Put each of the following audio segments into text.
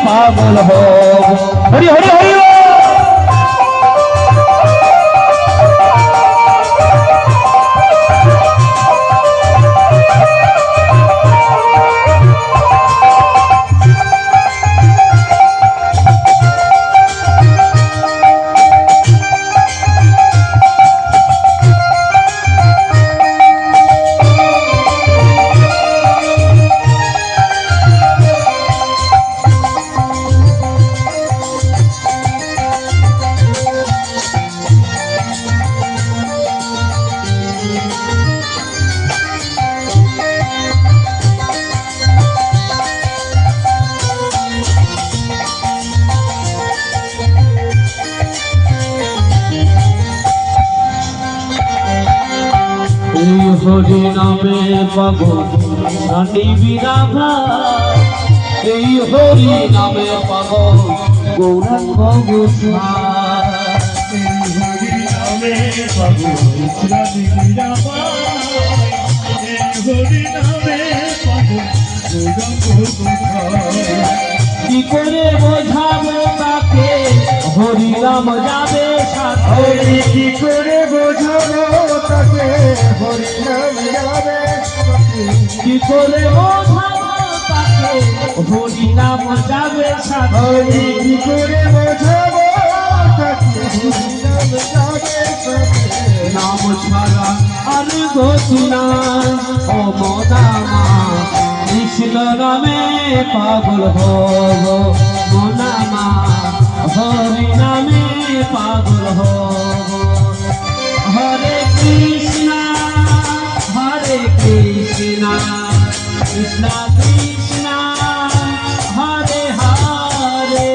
পাগল হব। হরি হরি হরি হরি নামে পাবো নিবি রাধা, এই হরি নামে পাবো গৌরাঙ্গ গোসাই। হরি নামে পাবো নিবি রাধা, হরি নামে পাবো গৌরাঙ্গ গোসাই। কি করে বোঝাবো তাকে হরি নাম যাবে সাথে, কি করে বোঝাবো তাকে হরি নাম যাবে সাথে, কি করে বোঝাবো তাকে হরি নাম যাবে সাথে, কি করে বোঝাবো তাকে হরি নাম যাবে সাথে। নাম ছাড়া আর গতি নাই ও মনামা, কৃষ্ণ নামে পাগল হব মনামা, হরি নামে পাগল হব। হরে কৃষ্ণ কৃষ্ণ কৃষ্ণ কৃষ্ণ হরে হরে,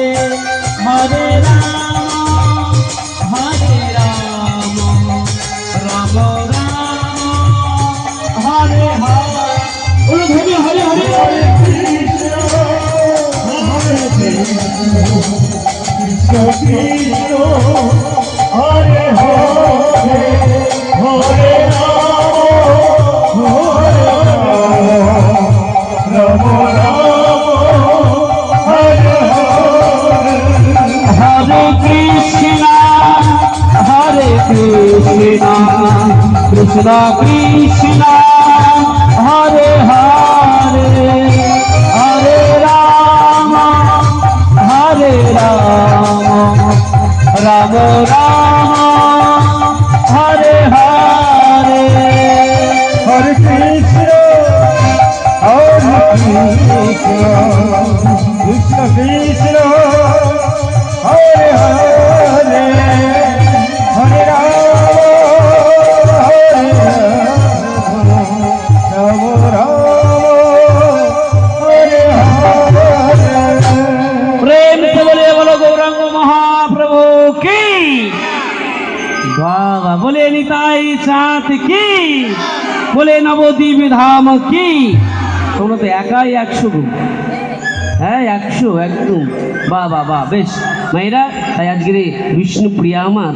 হরে রাম রাম রাম হরে হরে। হরে হরে হরে হরে কৃষ্ণ হরে কৃষ্ণ কৃষ্ণ কৃষ্ণ হরে হরে, হরে রাম রাম রাম হরে হরে। হরে কৃষ্ণ কৃষ্ণ কৃষ্ণ হরে হরে, হরে রাম রাম রাম হরে হরে। হরে কৃষ্ণ কৃষ্ণ কৃষ্ণ হরে হরে, হরে রাম রাম রাম হরে হরে। প্রেম से बोले बोलो गौरांग महाप्रभु की बाबा, बोले निताई साथ की, बोले नवद्वीप धाम की। তোমরা তো একাই 100 গুণ, হ্যাঁ 100 একদম। বাহ বাহ বাহ, বেশ মায়েরা। তাই আজকের বিষ্ণু প্রিয়া আমার